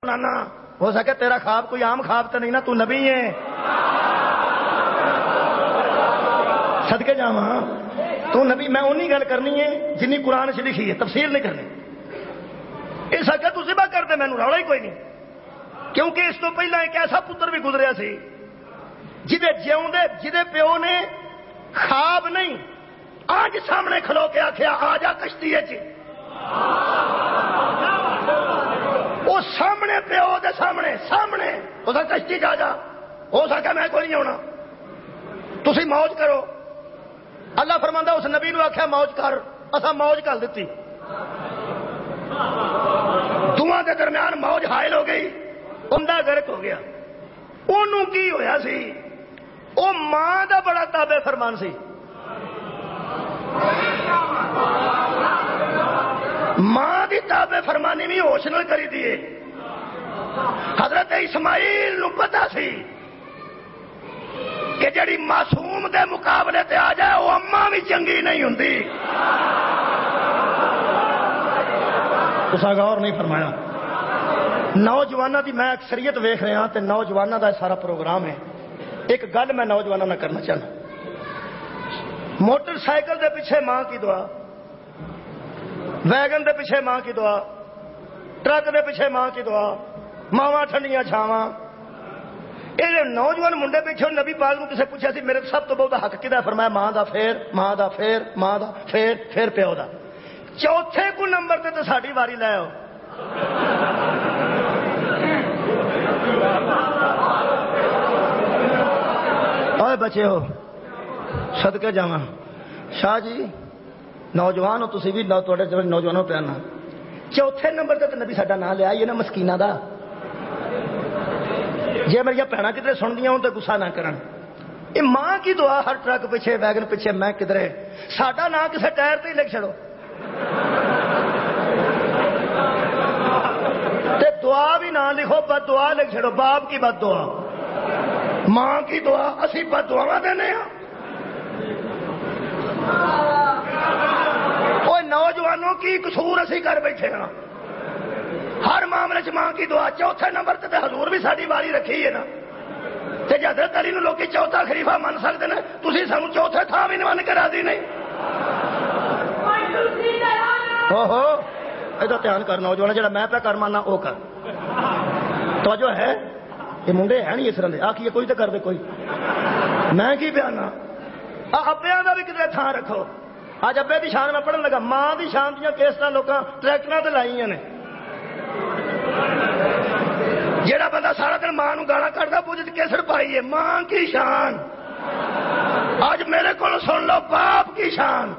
سنانا ہو سکے تیرا خواب کوئی عام خواب تو نہیں نا، تو نبی ہے. صدقے جاواں تو نبی. میں اونی گل کرنی ہے جنی قرآن چ لکھی ہے، تفسیر نہیں کرنی. اس آگے تو ذبح کر دے، مینوں رولا ہی کوئی نہیں. کیونکہ اس تو پہلا ایک ایسا پتر بھی گزریا سی جہدے پیو نے خواب نہیں آج سامنے کھلو کے آخیا آ جا کشتی وہ سامنے پیو دے سامنے اس کشتی جا جا. ہو سکا میں کوئی نہیں ہونا، تسی موج کرو. اللہ فرماندا اس نبی نو آخیا موج کر، اسا موج کر دیتی. دونوں کے درمیان موج حائل ہو گئی، بندہ غرق ہو گیا. انہوں کی ہویا سی؟ وہ ماں دا بڑا تابع فرمان سی. ماں دی تابع فرمانی بھی ہوش نال کری دیے. حضرت اسماعیل نو پتا سی کہ جڑی معصوم دے مقابلے تے آ جائے وہ اماں بھی چنگی نہیں ہوندی. تساں غور نہیں فرمایا. نوجوانوں کی میں اکثریت ویخ رہا تے نوجوانوں کا سارا پروگرام ہے. ایک گل میں نوجوانوں نہ کرنا چاہنا. موٹر سائیکل دے پیچھے ماں کی دعا، ویگن دے پیچھے ماں کی دعا، ٹرک دے پیچھے ماں کی دعا، ماواں ٹھنڈیاں چھاواں. یہ نوجوان منڈے پیچھے نبی پاک نو کسے پوچھا سی میرے سب تو بہت حق کدا؟ فرمایا ماں دا پھر، ماں دا پھر، ماں دا پھر پیو دا. چوتھے کو نمبر تے تو ساڈی واری لے آؤ. اوے بچے ہو صدقے جاواں. شاہ جی نوجوان ہو تسی بھی، تواڈے نوجوانوں پیانا. چوتھے نمبر تے نبی ساڈا نام لیا یہ نا مسکیناں دا. جے میری بھੈਣਾਂ کدھر سندیاں ہوں تو غصہ نہ کرن. یہ ماں کی دعا ہر ٹرک پیچھے ویگن پیچھے میں کدھرے ساڈا نام کسے ٹائر تے ہی لکھ چھڑو. تے دعا بھی نہ لکھو، بد دعا لکھ چھڑو. باپ کی بد دعا، ماں کی دعا. اسی بد دعاواں دینے ہاں. اوے نوجوانوں کی قصور اسی کر بیٹھے ہاں. ہر معاملے چ ماں کی دعا. چوتھے نمبر تے حضور بھی ساری واری رکھی ہے نا. تے حضرت علی نو لوگ چوتھا خلیفہ من سکتے ہیں، تسی سانو چوتھے تھاں بھی من کے راضی نہیں. ادھر دھیان کر نوجوان، جڑا میں پہ کر ماننا وہ کر. توجہ ہے؟ یہ منڈے ہے نہیں اس طرح دے. آخیے کوئی تو کر دے کوئی. میں کی بیانا ابیا کا بھی کتنے تھان رکھو. اج ابے کی شان میں پڑھن لگا. ماں کی شان دیا کیسٹاں لوکاں ٹریکٹراں تے لائیاں نے. جیڑا بندہ سارا دن ماں نو گالا کٹدا پوجت کیسٹ پائی ہے. ماں کی شان. آج میرے کو سن لو باپ کی شان.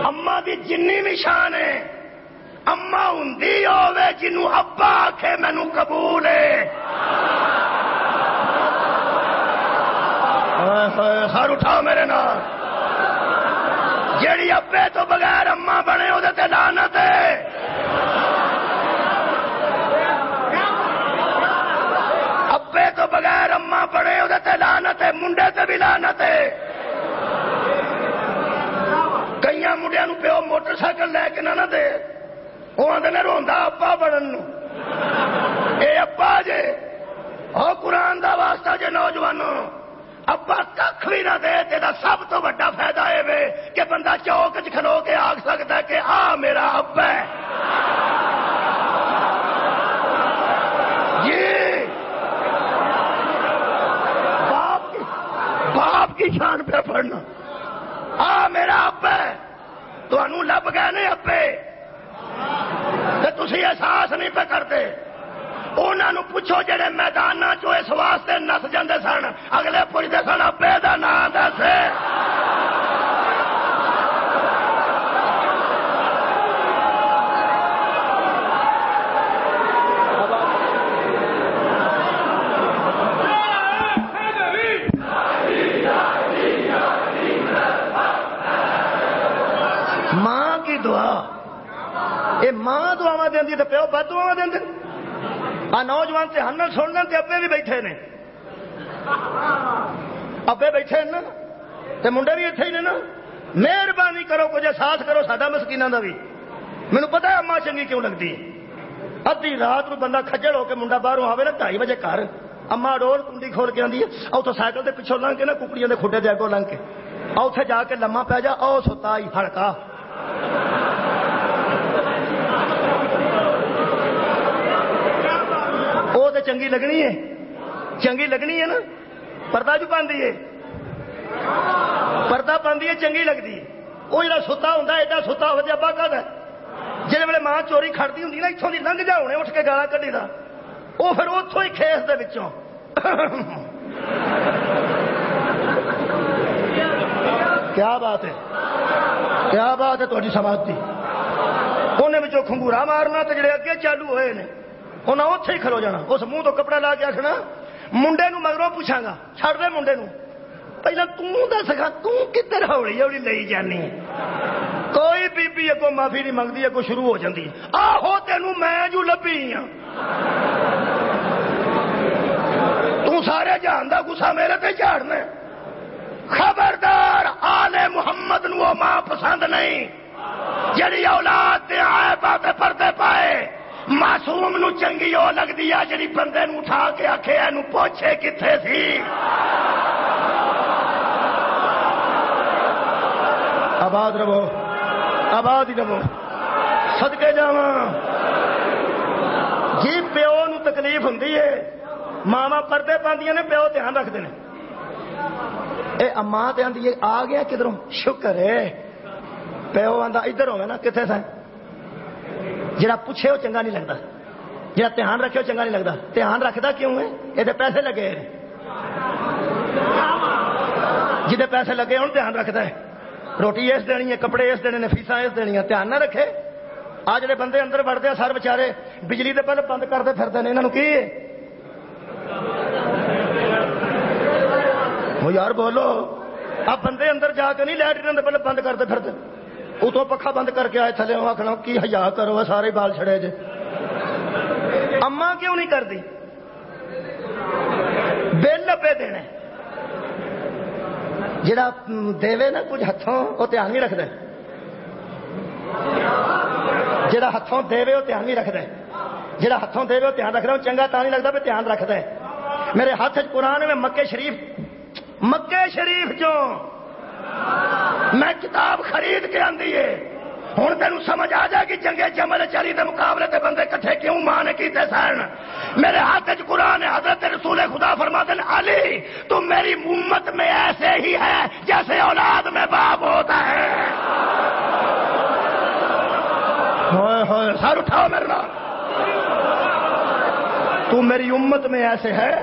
اما دی جنی بھی شان ہے. اما ہوندی ہوے جنوں ابا آکھے مینوں قبول ہے. سر اٹھاؤ میرے نال. جیڑی ابے تو بغیر اما بنے وہ تے لعنت ہے. ابے تو بغیر اما بنے وہ تے لعنت ہے. منڈے تے بھی لعنت ہے. کئی منڈیا نو پیو موٹر سائیکل لے کے نہ دے، وہ آدھے نے روندا ابا بنن نو. اے ابا جے او قرآن دا واسطہ جے نوجوانوں ابا کھ بھی نہ دے تے دا سب تو بڑا فائدہ اے وے کہ بندہ چوک چ کھلو کے آکھ سکدا ہے کہ آ میرا ابا ہے. جی باپ کی شان پہ پڑھنا. آ میرا ابا ہے. تانوں لب گئے نے ابے تے تسی احساس نہیں پہ کرتے. انہاں نو پوچھو جڑے میداناں چوں اس واسطے نس جاندے سن، اگلے پوچھدے سن ابے دا نام دس. ماں کی دعا یہ ماں دعا دینی تو پیو بد دعا دیں. آ نوجوان تے ہنن سن لیں تے ابے بھی بیٹھے نے. ابے بیٹھے نا تے منڈے بھی اتنے ہی نے نا. مہربانی کرو کچھ احساس کرو ساڈا مسکیناں دا بھی. مینوں پتا ہے اما چنگی کیوں لگتی ہے. ادھی رات نو بندہ کھجل ہو کے منڈا باہروں آوے نا 2:30 بجے گھر, اما ڈور کنڈی کھول کے آندی ہے, اتوں سائیکل کے پچھوں لنਘ کے نا ککڑیاں دے کھڈے دے اگوں لنਘ کے اتنے جا کے لما پی جا, او ستا ہی ہڑکا. وہ تو چنگی لگنی ہے, چنگی لگنی ہے نا. پردہ جو پاندی ہے, پردہ پاندی ہے چنگی لگتی ہے. وہ جا ستا ہوں ایڈا ستا ہو جائے ابا کا جس ویلے ماں چوری کھڑتی ہوں نا اتوں کی لنਘ جا ہونے اٹھ کے گالا کڈی دا, وہ پھر اتوں ہی کھیس دے وچوں کیا بات ہے, کیا بات ہے تھوڑی سماج کی. انہیں بچوں کھنگورا مارنا تو جڑے اگے چالو ہوئے نے انہیں اتنے ہی کھلو جانا. اس منہ تو کپڑا لا کے آخنا منڈے نو مگروں پوچھاں گا, چھڑ دے منڈے نو, پہلے تس گا تدھر ہولی ہولی لئی جانی. کوئی بی بی اگوں معافی نہیں منگتی, اگوں شروع ہو جاتی ہے آہو تینوں میں جو لبھی ہاں, تو سارے جہان دا گسا میرے تے جھاڑنا. خبردار آل محمد نو ماں پسند نہیں جڑی اولاد دے عیباں تے پردے پائے. معصوم نو چنگی او لگدی ہے جڑی بندے نو اٹھا کے آکھے اینو پوچھے کتھے سی. آباد رہو, آباد ہی رہو, صدقے جاواں. جی پیو نو تکلیف ہوندی ہے, ماواں پردے پاندیاں نے, پیو دھیان رکھدے نے. اے اماں تے آندی ہے آ گیا کدھروں, شکر ہے. پیو آندا ادھر ہوے نا کتھے سا, جڑا پوچھے وہ چنگا نہیں لگتا, جڑا دھیان رکھے وہ چنگا نہیں لگتا. دھیان رکھدا کیوں ہے, یہ پیسے لگے, جہدے پیسے لگے ہوں دھیان رکھدا ہے. روٹی اس دینی ہے, کپڑے اس دینے نے, فیساں اس دینی, دھیان نہ رکھے. آ جڑے بندے اندر وڑتے ہیں سر بچارے بجلی دے بلب بند کرتے پھرتے ہیں, انہوں کی وہ یار بولو. اب بندے اندر جا کے نہیں لائٹرین دے بلب بند کرتے پھرتے, اتوں پکھا بند کر کے آئے تھلے آخنا کی حیا کرو سارے بال چھڑے جے. اما کیوں نہیں کرتی, بل لبے دینے. جڑا دے نا کچھ ہاتھوں وہ دھیان نہیں رکھتا, جڑا ہاتھوں دے وہ دھیان نہیں رکھتا, جڑا ہاتھوں دے وہ دھیان رکھتا. چنگا تا نہیں لگتا بھی دھیان رکھتا ہے. میرے ہاتھ قرآن میں مکے شریف چوں میں کتاب خرید کے آندی ہے. ہوں تینوں سمجھ آ جائے کہ جنگے جمل چلی کے مقابلے تے بندے کٹھے کیوں ماں نے کیتے سن. میرے ہاتھ قرآن حضرت رسول خدا فرماتے ہیں علی تم میری امت میں ایسے ہی ہے جیسے اولاد میں باپ ہوتا ہے. ہوئے ہوئے سر اٹھاؤ میرے نام. تم میری امت میں ایسے ہے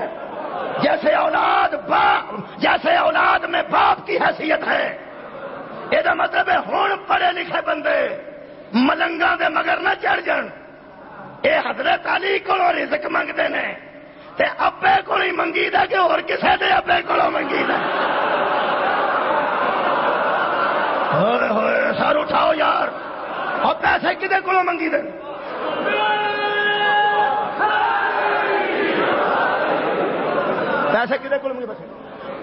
جیسے اولاد میں باپ کی حیثیت ہے. یہ مطلب ہے ہوں پڑھے لکھے بندے ملنگاں دے مگر نہ چڑھ جان. یہ حضرت علی کو رزق منگتے ہیں تے ابے کو ہی منگی دا کہ اور کسے دے ابے کو منگی دا. ہوئے ہوئے سر اٹھاؤ یار. اور پیسے کدے کو منگی دے, پیسے کدے کو منگی,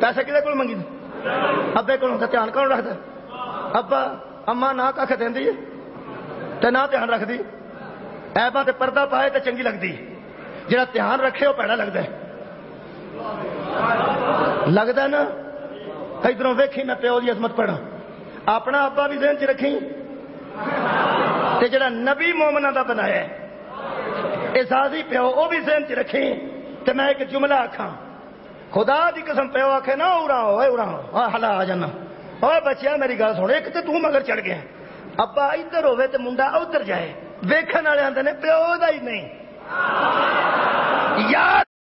پیسے کدے کو منگی دے, ابے کو دھیان کون رکھتا. ابا اما نہ کھ دینی تے نہ دھیان رکھتی. ایباں تے پردہ پائے تے چنگی لگتی, جڑا دھیان رکھے وہ پیڑا لگتا ہے. لگتا نا ادھروں ویکھی میں پیو دی عظمت پڑھا, اپنا ابا بھی ذہن چ رکھی تے جڑا نبی مومنہ دا بنایا ہے اعزازی پیو وہ بھی ذہن چ رکھی. تے میں ایک جملہ آکھاں خدا دی قسم پیو آکھے نا اڑا ہو ہلا آ جانا. اوے بچیا میری گل سن, ایک تے تو مگر چڑھ گیا, ابا ادھر ہوے تے منڈا ادھر جائے, ویکھن والے آندے نے پیو دا ہی نہیں. یا